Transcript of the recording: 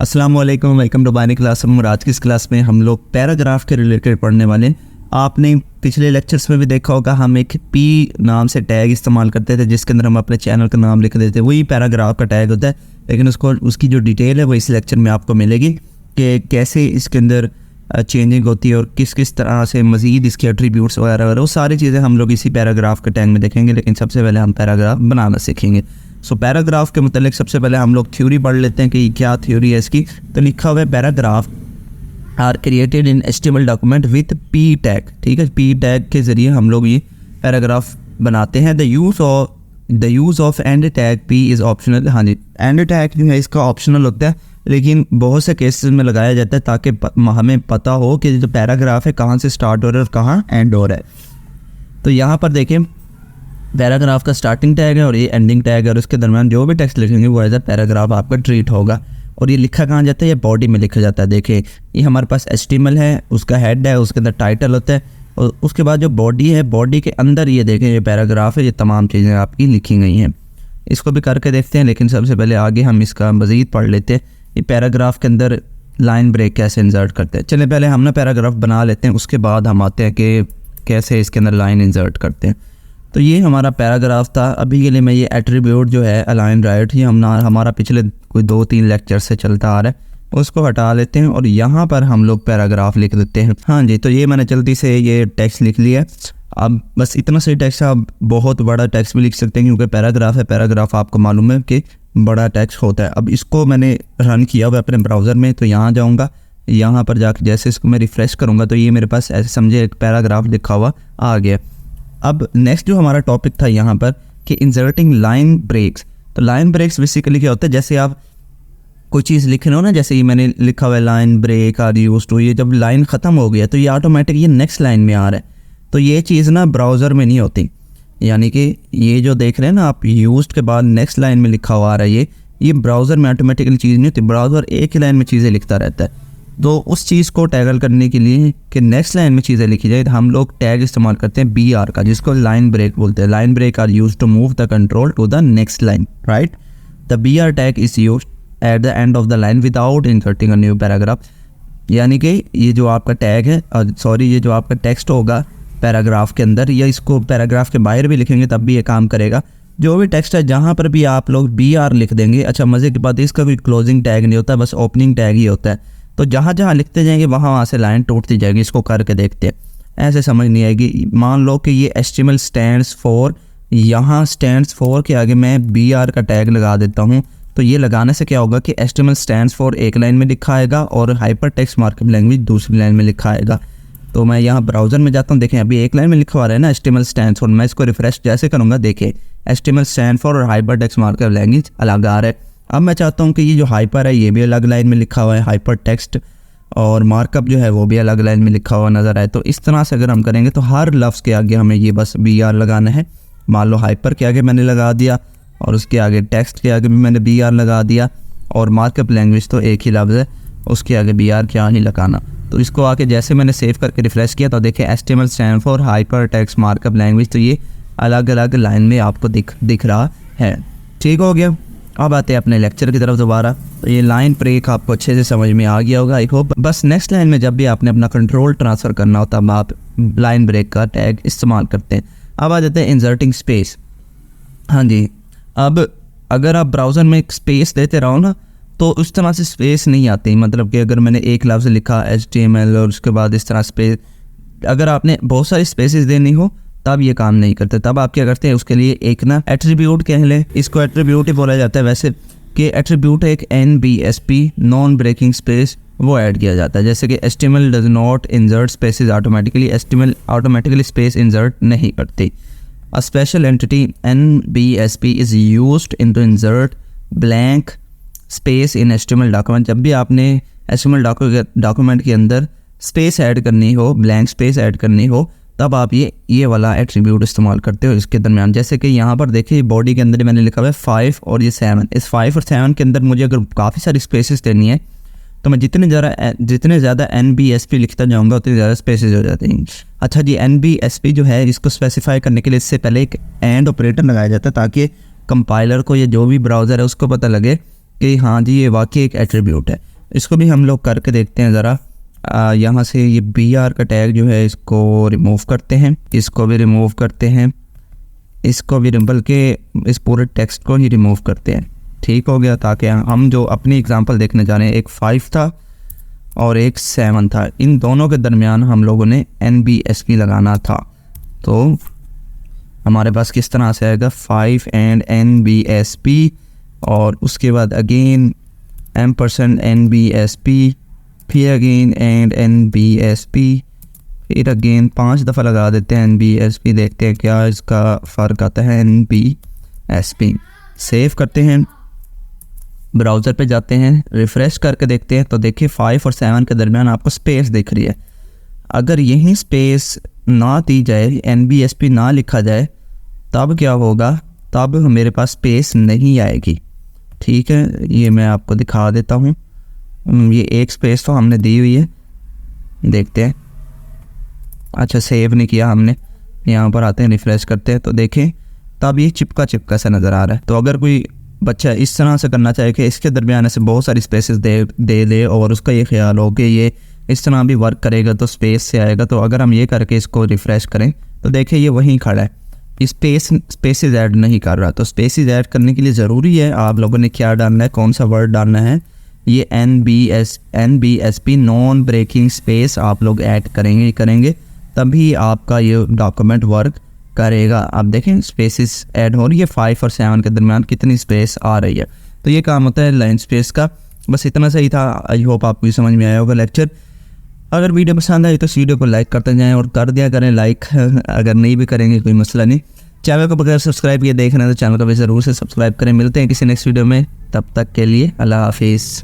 अस्सलाम वालेकुम, welcome to बानी क्लासरूम। और आज की इस क्लास में हम लोग पैराग्राफ के रिलेटेड पढ़ने वाले हैं। आपने पिछले लेक्चर्स में भी देखा होगा, हम एक पी नाम से टैग इस्तेमाल करते थे जिसके अंदर हम अपने चैनल का नाम लिख देते थे। वही पैराग्राफ का टैग होता है, लेकिन उसकी जो डिटेल है वो इस लेक्चर में आपको मिलेगी कि कैसे इसके अंदर चेंजिंग होती है और किस किस तरह से मज़ीद इसके एट्रीब्यूट्स वगैरह वगैरह वो सारी चीज़ें हम लोग इसी पैराग्राफ के टैग में देखेंगे। लेकिन सबसे पहले हम पैराग्राफ बनाना सीखेंगे। सो पैराग्राफ के मतलब सबसे पहले हम लोग थ्योरी पढ़ लेते हैं कि क्या थ्योरी है इसकी। तो लिखा हुआ है paragraph are created in HTML document with P tag. ठीक है, पी टैग के ज़रिए हम लोग ये पैराग्राफ बनाते हैं। The use of and tag P is optional. हाँ जी, एंड टैग जो है इसका ऑप्शनल होता है, लेकिन बहुत से केसेस में लगाया जाता है ताकि हमें पता हो कि जो पैराग्राफ है कहाँ से स्टार्ट हो रहा है और कहाँ एंड हो रहा है। तो यहाँ पर देखें, पैराग्राफ का स्टार्टिंग टैग है और ये एंडिंग टैग है, और उसके दरमियान जो भी टेक्स्ट लिखेंगे वो एज अ पैराग्राफ आपका ट्रीट होगा। और ये लिखा कहाँ जाता है? ये बॉडी में लिखा जाता है। देखिए, ये हमारे पास HTML है, उसका हेड है, उसके अंदर टाइटल होता है, और उसके बाद जो बॉडी है, बॉडी के अंदर ये देखें ये पैराग्राफ है, ये तमाम चीज़ें आपकी लिखी गई हैं। इसको भी करके देखते हैं, लेकिन सबसे पहले आगे हम इसका मज़ीद पढ़ लेते हैं। ये पैराग्राफ के अंदर लाइन ब्रेक कैसे इंसर्ट करते हैं। चलिए पहले हम ना पैराग्राफ बना लेते हैं, उसके बाद हम आते हैं कि कैसे इसके अंदर लाइन इंसर्ट करते हैं। तो ये हमारा पैराग्राफ था। अभी के लिए मैं ये एट्रीब्यूट जो है अलाइन राइट, ये हमारा पिछले कोई 2-3 लेक्चर से चलता आ रहा है, उसको हटा लेते हैं और यहाँ पर हम लोग पैराग्राफ लिख देते हैं। हाँ जी, तो ये मैंने जल्दी से ये टेक्स्ट लिख लिया। अब बस इतना सही टेक्स्ट, आप बहुत बड़ा टेक्स्ट भी लिख सकते हैं क्योंकि पैराग्राफ है। पैराग्राफ आपको मालूम है कि बड़ा टेक्स्ट होता है। अब इसको मैंने रन किया हुआ अपने ब्राउज़र में, तो यहाँ जाऊँगा, यहाँ पर जाकर जैसे इसको मैं रिफ़्रेश करूँगा तो ये मेरे पास ऐसे समझे एक पैराग्राफ लिखा हुआ आ गया। अब नेक्स्ट जो हमारा टॉपिक था यहाँ पर कि इंसर्टिंग लाइन ब्रेक्स। तो लाइन ब्रेक्स बेसिकली क्या होता है, जैसे आप कोई चीज़ लिख रहे हो ना, जैसे ये मैंने लिखा हुआ है line break are used to, ये जब लाइन ख़त्म हो गया तो ये ऑटोमेटिक ये नेक्स्ट लाइन में आ रहा है। तो ये चीज़ ना ब्राउज़र में नहीं होती, यानी कि ये जो देख रहे हैं ना आप, यूज्ड के बाद नेक्स्ट लाइन में लिखा हुआ आ रहा है, ये ब्राउज़र में ऑटोमेटिकली चीज़ नहीं होती। ब्राउज़र एक ही लाइन में चीज़ें लिखता रहता है। तो उस चीज़ को टैगल करने के लिए कि नेक्स्ट लाइन में चीज़ें लिखी जाए, तो हम लोग टैग इस्तेमाल करते हैं BR का, जिसको लाइन ब्रेक बोलते हैं। Line break are used to move the control to the next line, right. The BR tag is used at the end of the line without inserting a new paragraph. यानी कि ये जो आपका tag है, ये जो आपका टेक्स्ट होगा पैराग्राफ के अंदर, या इसको पैराग्राफ के बाहर भी लिखेंगे तब भी ये काम करेगा। जो भी टेक्स्ट है जहाँ पर भी आप लोग BR लिख देंगे। अच्छा, मज़े की बात है, इसका कोई क्लोजिंग टैग नहीं होता, बस ओपनिंग टैग ही होता है। तो जहाँ जहाँ लिखते जाएंगे वहाँ से लाइन टूटती जाएगी। इसको करके देखते हैं, ऐसे समझ नहीं आएगी। मान लो कि ये HTML स्टैंड्स फॉर, यहाँ स्टैंड्स फॉर के आगे मैं BR का टैग लगा देता हूँ। तो ये लगाने से क्या होगा कि HTML स्टैंड्स फॉर एक लाइन में लिखा आएगा और हाइपर टेक्स्ट मार्कअप लैंग्वेज दूसरी लाइन में लिखा आएगा। तो मैं यहाँ ब्राउज़र में जाता हूँ, देखें अभी एक लाइन में लिखा हुआ है ना HTML स्टैंड्स फॉर। मैं इसको रिफ्रेश जैसे करूँगा, देखिए HTML स्टैंड फॉर और हाइपर टेक्स्ट मार्कअप लैंग्वेज अलग आ रहा है। अब मैं चाहता हूँ कि ये जो हाइपर है ये भी अलग लाइन में लिखा हुआ है, हाइपर टेक्स्ट और मार्कअप जो है वो भी अलग लाइन में लिखा हुआ नज़र आए। तो इस तरह से अगर हम करेंगे तो हर लफ्ज़ के आगे हमें ये बस BR लगाना है। मान लो हाइपर के आगे मैंने लगा दिया और उसके आगे टेक्स्ट के आगे भी मैंने BR लगा दिया, और मार्कअप लैंग्वेज तो एक ही लफ्ज़ है, उसके आगे BR क्या नहीं लगाना। तो इसको आके जैसे मैंने सेव करके रिफ्रेश किया तो देखिए HTML stand for hyper text markup language, तो ये अलग अलग लाइन में आपको दिख रहा है। ठीक हो गया। अब आते हैं अपने लेक्चर की तरफ दोबारा। तो ये लाइन ब्रेक आपको अच्छे से समझ में आ गया होगा, आई होप। बस नेक्स्ट लाइन में जब भी आपने अपना कंट्रोल ट्रांसफ़र करना होता है, आप लाइन ब्रेक का टैग इस्तेमाल करते हैं। अब आ जाते हैं इंसर्टिंग स्पेस। हाँ जी, अब अगर आप ब्राउज़र में एक स्पेस देते रहो ना, तो उस तरह से स्पेस नहीं आती। मतलब कि अगर मैंने एक लफ्ज़ लिखा HTML और उसके बाद इस तरह स्पेस, अगर आपने बहुत सारी स्पेसेस देनी हो तब ये काम नहीं करते। तब आप क्या करते हैं, उसके लिए एक ना एट्रीब्यूट कह लें, इसको एट्रीब्यूट ही बोला जाता है वैसे, कि एट्रीब्यूट एक NBSP नॉन ब्रेकिंग स्पेस वो ऐड किया जाता है। जैसे कि HTML does not insert spaces automatically, HTML automatically space insert नहीं करती। A special entity NBSP is used in to insert blank space in HTML document. जब भी आपने HTML डॉक्यूमेंट के अंदर स्पेस ऐड करनी हो, ब्लैंक स्पेस ऐड करनी हो, तब आप ये वाला एट्रीब्यूट इस्तेमाल करते हो इसके दरमियान। जैसे कि यहाँ पर देखिए बॉडी के अंदर मैंने लिखा हुआ है 5 और ये 7। इस 5 और 7 के अंदर मुझे अगर काफ़ी सारी स्पेसेस देनी है तो मैं जितने ज़्यादा NBSP लिखता जाऊँगा उतनी ज़्यादा स्पेसेस हो जाते हैं। अच्छा जी, NBSP जो है इसको स्पेसिफाई करने के लिए इससे पहले एक एंड ऑपरेटर लगाया जाता है, ताकि कंपाइलर को या जो भी ब्राउज़र है उसको पता लगे कि हाँ जी ये वाकई एक एट्रीब्यूट है। इसको भी हम लोग करके देखते हैं ज़रा। यहाँ से ये BR का टैग जो है इसको रिमूव करते हैं, इसको भी रिमूव करते हैं, इसको भी बल्कि इस पूरे टेक्स्ट को ही रिमूव करते हैं। ठीक हो गया। ताकि हम जो अपनी एग्जांपल देखने जा रहे हैं, एक 5 था और एक 7 था, इन दोनों के दरमियान हम लोगों ने NBSP लगाना था। तो हमारे पास किस तरह से आएगा 5 एंड NBSP और उसके बाद अगेन $NBSP, फिर अगेन एंड NBSP, फिर अगेन 5 दफ़ा लगा देते हैं NBSP, देखते हैं क्या इसका फ़र्क आता है। NBSP सेव करते हैं, ब्राउज़र पे जाते हैं, रिफ़्रेश करके देखते हैं तो देखिए 5 और 7 के दरमियान आपको स्पेस दिख रही है। अगर यही स्पेस ना दी जाए, NBSP ना लिखा जाए, तब क्या होगा, तब मेरे पास स्पेस नहीं आएगी। ठीक है, ये मैं आपको दिखा देता हूँ। ये एक स्पेस तो हमने दी हुई है, देखते हैं। अच्छा, सेव नहीं किया हमने, यहाँ पर आते हैं, रिफ़्रेश करते हैं तो देखें तब ये चिपका चिपका सा नज़र आ रहा है। तो अगर कोई बच्चा इस तरह से करना चाहे कि इसके दरमियान ऐसे बहुत सारी स्पेसेस दे दे और उसका ये ख्याल हो कि ये इस तरह भी वर्क करेगा तो स्पेस से आएगा, तो अगर हम ये करके इसको रिफ़्रेश करें तो देखिए ये वहीं खड़ा है, स्पेसेस ऐड नहीं कर रहा। तो स्पेसेस ऐड करने के लिए ज़रूरी है आप लोगों ने क्या डालना है, कौन सा वर्ड डालना है, ये NBSP नॉन ब्रेकिंग स्पेस आप लोग ऐड करेंगे तभी आपका ये डॉक्यूमेंट वर्क करेगा। आप देखें स्पेसेस ऐड हो रही है, 5 और 7 के दरमियान कितनी स्पेस आ रही है। तो ये काम होता है लाइन स्पेस का। बस इतना सही था। आई होप आपको ये समझ में आया होगा लेक्चर। अगर वीडियो पसंद आई तो इस वीडियो को लाइक करते जाएं और कर दिया करें लाइक, अगर नहीं भी करेंगे कोई मसला नहीं। चैनल को बगैर सब्सक्राइब किए देख रहे हैं तो चैनल को भी ज़रूर से सब्सक्राइब करें। मिलते हैं किसी नेक्स्ट वीडियो में, तब तक के लिए अल्लाह हाफिज़।